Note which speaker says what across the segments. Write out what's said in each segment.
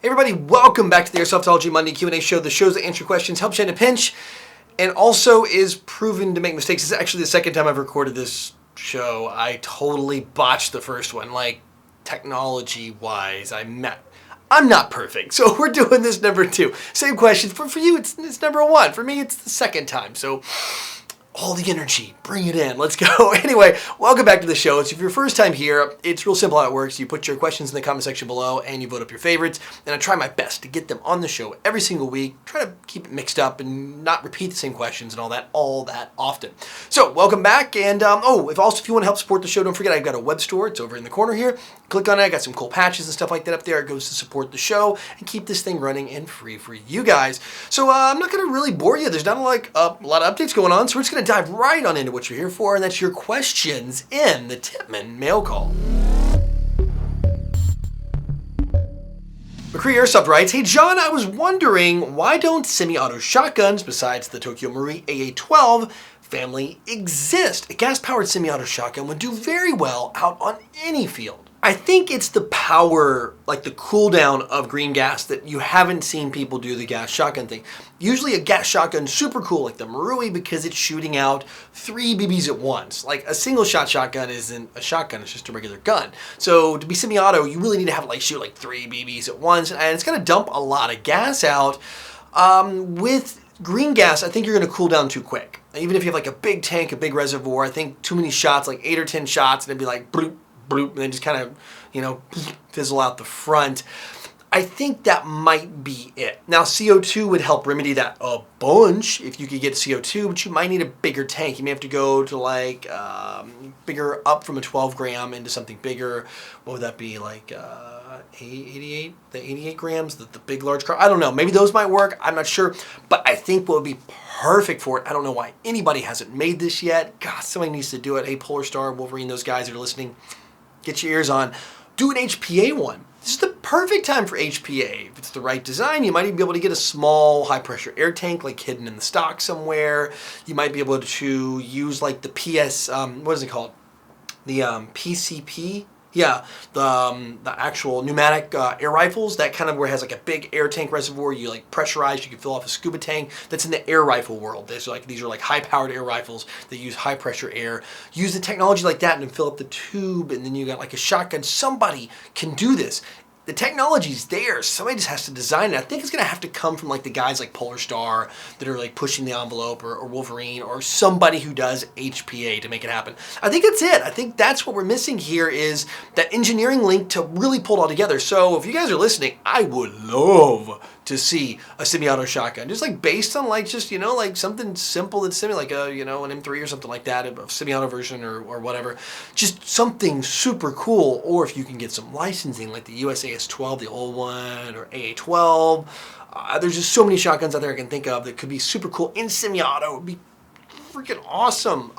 Speaker 1: Hey everybody, welcome back to the Airsoftology Monday Q&A show. The shows that answer questions, helps you in a pinch, and also is proven to make mistakes. This is actually the second time I've recorded this show. I totally botched the first one, like technology-wise. I'm not perfect, so we're doing this number 2. Same question. For you, it's number 1. For me, it's the second time. So all the energy, bring it in. Let's go. Anyway, welcome back to the show. It's if your first time here, it's real simple how it works. You put your questions in the comment section below and you vote up your favorites. And I try my best to get them on the show every single week. Try to keep it mixed up and not repeat the same questions and all that often. So welcome back. And if you want to help support the show, don't forget I've got a web store. It's over in the corner here. Click on it. I got some cool patches and stuff like that up there. It goes to support the show and keep this thing running and free for you guys. So I'm not going to really bore you. There's not a lot of updates going on. So we're just going to dive right on into what you're here for, and that's your questions in the Tippmann mail call. McCree Airsoft writes, "Hey John, I was wondering why don't semi-auto shotguns besides the Tokyo Marui AA-12 family exist? A gas-powered semi-auto shotgun would do very well out on any field." I think it's the power, like the cooldown of green gas that you haven't seen people do the gas shotgun thing. Usually a gas shotgun's super cool, like the Marui, because it's shooting out 3 BBs at once. Like a single shot shotgun isn't a shotgun, it's just a regular gun. So to be semi-auto, you really need to have shoot like 3 BBs at once, and it's gonna dump a lot of gas out. With green gas, I think you're gonna cool down too quick. Even if you have like a big tank, a big reservoir, I think too many shots, like 8 or 10 shots, and it'd be like bloop, bloop, and then just kind of, fizzle out the front. I think that might be it. Now, CO2 would help remedy that a bunch if you could get CO2, but you might need a bigger tank. You may have to go to bigger, up from a 12 gram into something bigger. What would that be, like 88? The 88 grams, the big, large car? I don't know. Maybe those might work. I'm not sure. But I think what would be perfect for it, I don't know why anybody hasn't made this yet. God, somebody needs to do it. Hey, Polar Star, Wolverine, those guys that are listening, get your ears on. Do an HPA one. This is the perfect time for HPA. If it's the right design, you might even be able to get a small high-pressure air tank like hidden in the stock somewhere. You might be able to use like the what is it called? The PCP? Yeah, the actual pneumatic air rifles, that kind of where it has like a big air tank reservoir, you like pressurize, you can fill off a scuba tank. That's in the air rifle world. These are like high-powered air rifles that use high-pressure air. Use the technology like that and fill up the tube, and then you got like a shotgun. Somebody can do this. The technology's there. Somebody just has to design it. I think it's going to have to come from like the guys like Polar Star that are like pushing the envelope, or Wolverine, or somebody who does HPA to make it happen. I think that's it. I think that's what we're missing here, is that engineering link to really pull it all together. So if you guys are listening, I would love to see a semi-auto shotgun, just like based on like just like something simple that's like a an M3 or something like that, a semi-auto version or whatever, just something super cool. Or if you can get some licensing like the USAS-12, the old one, or AA-12, there's just so many shotguns out there I can think of that could be super cool in semi-auto. It would be freaking awesome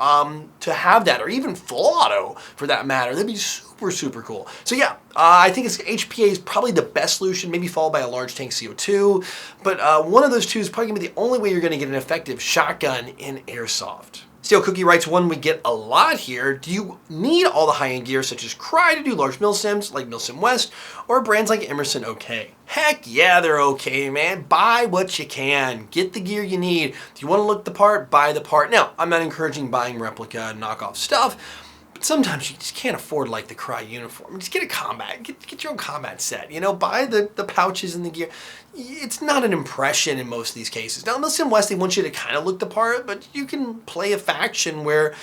Speaker 1: to have that, or even full auto for that matter. That'd be super cool. So yeah, I think HPA is probably the best solution, maybe followed by a large tank CO2, but one of those two is probably gonna be the only way you're gonna get an effective shotgun in Airsoft. Steel Cookie writes, one we get a lot here: do you need all the high-end gear such as Cry to do large MilSims like MilSim West, or brands like Emerson okay? Heck yeah, they're okay, man. Buy what you can. Get the gear you need. If you want to look the part, buy the part. Now, I'm not encouraging buying replica and knockoff stuff, but sometimes you just can't afford like the Cry uniform. Just get a combat, get your own combat set. Buy the pouches and the gear. It's not an impression in most of these cases. Now, MilSim West, they want you to kind of look the part, but you can play a faction where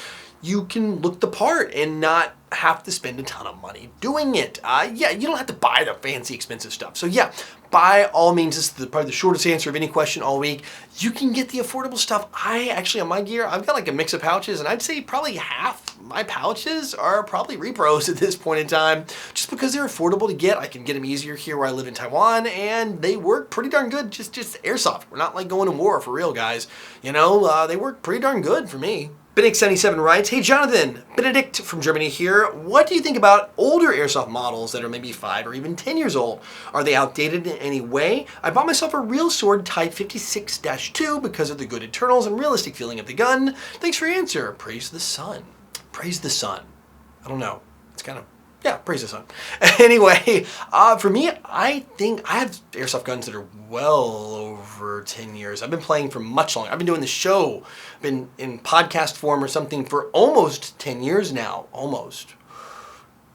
Speaker 1: you can look the part and not have to spend a ton of money doing it. Yeah, you don't have to buy the fancy, expensive stuff. So yeah, by all means, this is probably the shortest answer of any question all week. You can get the affordable stuff. I actually, on my gear, I've got like a mix of pouches, and I'd say probably half my pouches are probably repros at this point in time, just because they're affordable to get. I can get them easier here where I live in Taiwan, and they work pretty darn good. Just Airsoft. We're not like going to war for real, guys. They work pretty darn good for me. Benedict77 writes, "Hey Jonathan, Benedict from Germany here. What do you think about older Airsoft models that are maybe 5 or even 10 years old? Are they outdated in any way? I bought myself a real sword Type 56-2 because of the good internals and realistic feeling of the gun. Thanks for your answer. Praise the sun." Praise the sun. I don't know. It's kind of Yeah, praise the sun. Anyway, for me, I think I have airsoft guns that are well over 10 years. I've been playing for much longer. I've been doing the show, been in podcast form or something for almost 10 years now. Almost.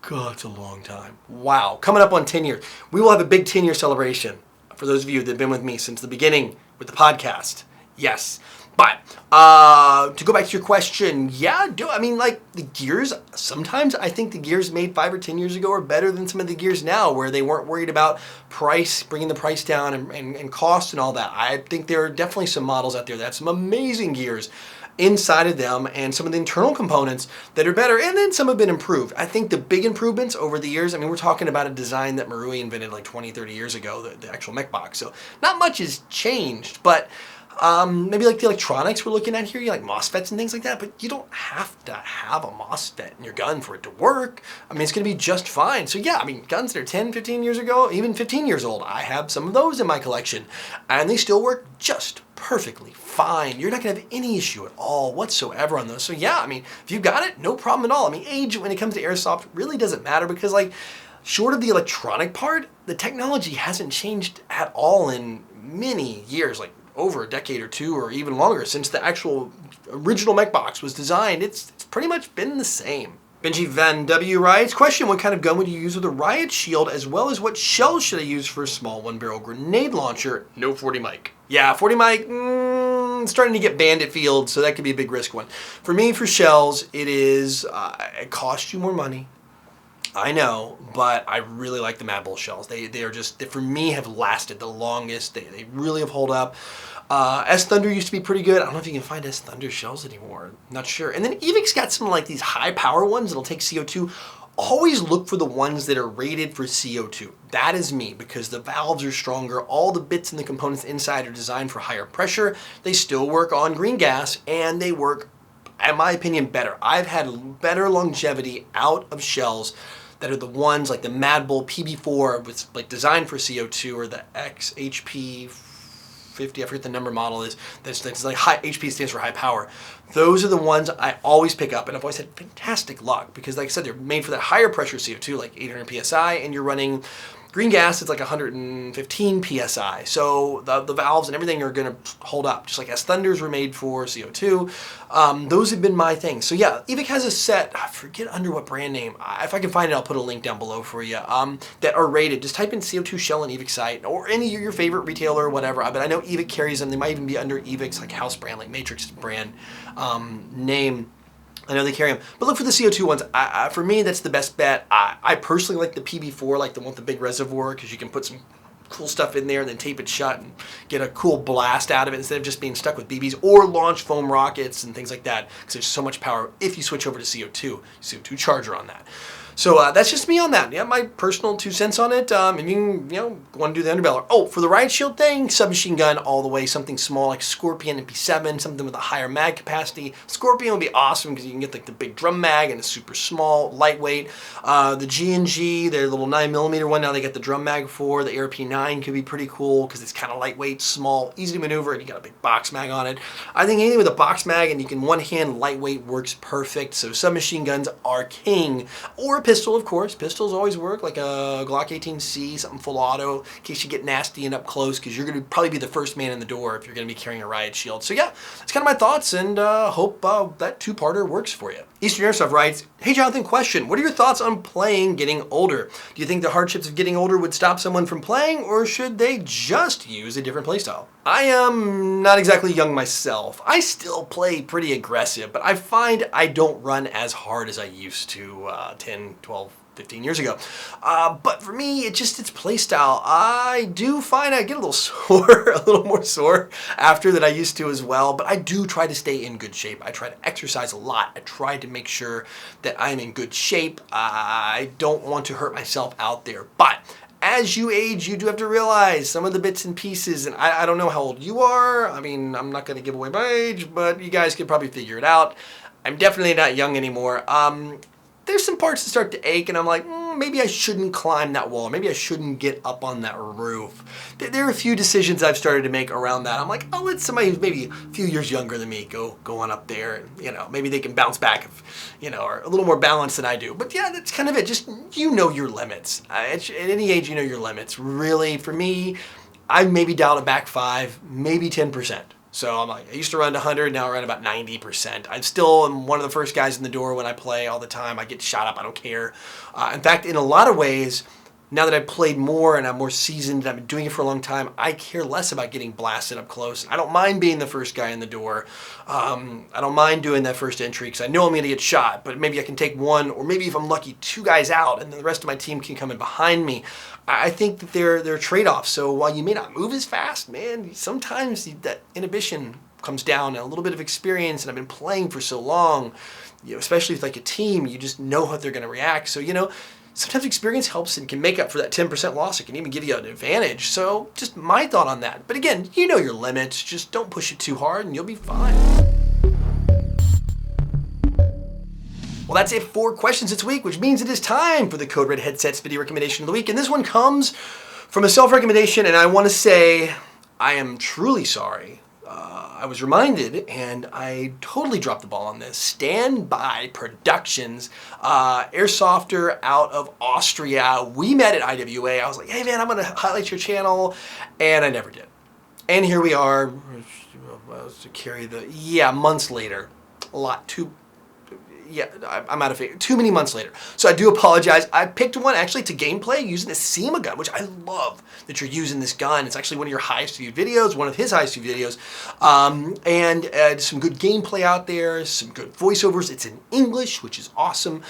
Speaker 1: God, it's a long time. Wow, coming up on 10 years. We will have a big 10-year celebration for those of you that have been with me since the beginning with the podcast. Yes. But to go back to your question, yeah, like the gears, sometimes I think the gears made 5 or 10 years ago are better than some of the gears now, where they weren't worried about price, bringing the price down and cost and all that. I think there are definitely some models out there that have some amazing gears inside of them and some of the internal components that are better, and then some have been improved. I think the big improvements over the years, we're talking about a design that Marui invented like 20, 30 years ago, the actual mech box. So not much has changed, but maybe like the electronics we're looking at here, you like MOSFETs and things like that, but you don't have to have a MOSFET in your gun for it to work. It's going to be just fine. So yeah, guns that are 10, 15 years ago, even 15 years old, I have some of those in my collection, and they still work just perfectly fine. You're not going to have any issue at all whatsoever on those. So yeah, if you've got it, no problem at all. Age when it comes to airsoft really doesn't matter, because short of the electronic part, the technology hasn't changed at all in many years, like over a decade or two or even longer since the actual original mech box was designed. It's pretty much been the same. Benji Van W writes, question, what kind of gun would you use with a riot shield, as well as what shells should I use for a small 1-barrel grenade launcher? No 40 mic. Yeah, 40 mic, it's starting to get banned at field, so that could be a big risk one. For me, for shells, it costs you more money. I know, but I really like the Mad Bull shells. They are just, for me, have lasted the longest. They really have held up. S Thunder used to be pretty good. I don't know if you can find S Thunder shells anymore. Not sure. And then Evic's got some like these high power ones that'll take CO2. Always look for the ones that are rated for CO2. That is me, because the valves are stronger. All the bits and the components inside are designed for higher pressure. They still work on green gas, and they work, in my opinion, better. I've had better longevity out of shells that are the ones like the Mad Bull PB4 with like designed for CO2, or the XHP 50, I forget the number model is, that's like high, HP stands for high power. Those are the ones I always pick up, and I've always had fantastic luck, because like I said, they're made for that higher pressure CO2, like 800 PSI, and you're running green gas, it's like 115 PSI. So the valves and everything are gonna hold up, just like S Thunders were made for CO2. Those have been my thing. So yeah, Evic has a set, I forget under what brand name. If I can find it, I'll put a link down below for you, that are rated. Just type in CO2 shell on Evic site, or any of your favorite retailer or whatever. But I know Evic carries them. They might even be under Evic's like house brand, like Matrix brand name. I know they carry them, but look for the CO2 ones. For me, that's the best bet. I personally like the PB4, like the one with the big reservoir, because you can put some cool stuff in there and then tape it shut and get a cool blast out of it instead of just being stuck with BBs, or launch foam rockets and things like that, because there's so much power if you switch over to CO2 charger on that. So that's just me on that. Yeah, my personal 2 cents on it. If you want to do the underbarrel. Oh, for the riot shield thing, submachine gun all the way. Something small like Scorpion MP7, something with a higher mag capacity. Scorpion would be awesome because you can get like the big drum mag and it's super small, lightweight. The G&G, their little 9mm one, now they get the drum mag for. The ARP9 could be pretty cool because it's kind of lightweight, small, easy to maneuver, and you got a big box mag on it. I think anything with a box mag and you can one-hand lightweight works perfect. So submachine guns are king. Or pistol, of course. Pistols always work, like a Glock 18C, something full auto, in case you get nasty and up close, because you're going to probably be the first man in the door if you're going to be carrying a riot shield. So yeah, that's kind of my thoughts, and hope that 2-parter works for you. Eastern Airsoft writes, hey Jonathan, question. What are your thoughts on playing getting older? Do you think the hardships of getting older would stop someone from playing, or should they just use a different playstyle? I am not exactly young myself. I still play pretty aggressive, but I find I don't run as hard as I used to 10, 12, 15 years ago. But for me, it's playstyle. I do find I get a little sore, a little more sore after than I used to as well, but I do try to stay in good shape. I try to exercise a lot. I try to make sure that I'm in good shape. I don't want to hurt myself out there, but as you age, you do have to realize some of the bits and pieces, and I don't know how old you are. I'm not going to give away my age, but you guys could probably figure it out. I'm definitely not young anymore. there's some parts that start to ache and I'm like, maybe I shouldn't climb that wall. Maybe I shouldn't get up on that roof. There are a few decisions I've started to make around that. I'm like, I'll let somebody who's maybe a few years younger than me go on up there and, maybe they can bounce back if, are a little more balanced than I do. But yeah, that's kind of it. Just, your limits. At any age, your limits. Really, for me, I've maybe dialed it back 5, maybe 10%. So I'm like, I used to run to 100, now I run about 90%. I'm still one of the first guys in the door when I play all the time. I get shot up, I don't care. In fact, in a lot of ways, now that I've played more and I'm more seasoned, I've been doing it for a long time, I care less about getting blasted up close. I don't mind being the first guy in the door. I don't mind doing that first entry because I know I'm going to get shot, but maybe I can take one, or maybe if I'm lucky, 2 guys out, and then the rest of my team can come in behind me. I think that they're trade-offs. So while you may not move as fast, man, sometimes that inhibition comes down, and a little bit of experience, and I've been playing for so long, especially with like a team, you just know how they're going to react. So, sometimes experience helps and can make up for that 10% loss. It can even give you an advantage. So just my thought on that. But again, your limits. Just don't push it too hard and you'll be fine. Well, that's it for questions this week, which means it is time for the Code Red Headsets video recommendation of the week. And this one comes from a self-recommendation, and I want to say I am truly sorry. I was reminded, and I totally dropped the ball on this. Standby Productions, Airsofter out of Austria. We met at IWA. I was like, hey man, I'm going to highlight your channel, and I never did. And here we are, to carry months later. I'm out of figure. Too many months later. So I do apologize. I picked one actually to gameplay using the SEMA gun, which I love that you're using this gun. It's actually one of your highest viewed videos, one of his highest viewed videos. And some good gameplay out there, some good voiceovers. It's in English, which is awesome.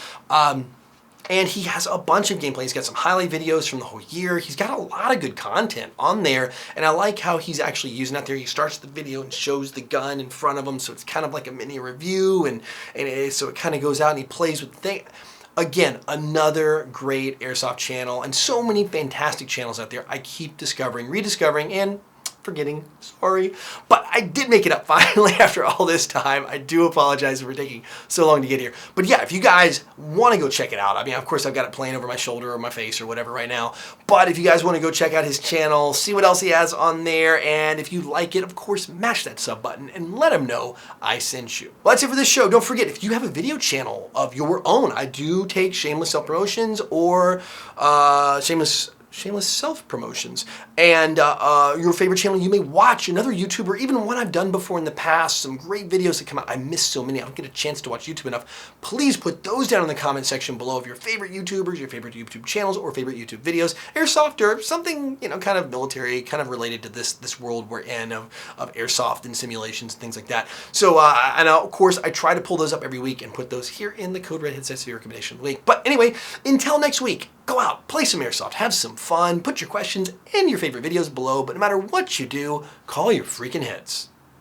Speaker 1: And he has a bunch of gameplay. He's got some highlight videos from the whole year. He's got a lot of good content on there. And I like how he's actually using that there. He starts the video and shows the gun in front of him. So it's kind of like a mini review. So it kind of goes out and he plays with the thing. Again, another great Airsoft channel. And so many fantastic channels out there. I keep discovering, rediscovering, and forgetting, sorry. But I did make it up finally after all this time. I do apologize for taking so long to get here. But yeah, if you guys want to go check it out, I mean, of course I've got it playing over my shoulder or my face or whatever right now. But if you guys want to go check out his channel, see what else he has on there, and if you like it, of course, mash that sub button and let him know I sent you. Well, that's it for this show. Don't forget, if you have a video channel of your own, I do take shameless self-promotions or shameless self-promotions, and your favorite channel you may watch, another YouTuber, even one I've done before in the past, some great videos that come out. I miss so many. I don't get a chance to watch YouTube enough. Please put those down in the comment section below of your favorite YouTubers, your favorite YouTube channels, or favorite YouTube videos. Airsoft or something, kind of military, kind of related to this world we're in of airsoft and simulations and things like that. So, and of course, I try to pull those up every week and put those here in the Code Red Headsets video recommendation of the week. But anyway, until next week, go out, play some Airsoft, have some fun, put your questions and your favorite videos below, but no matter what you do, call your freaking heads.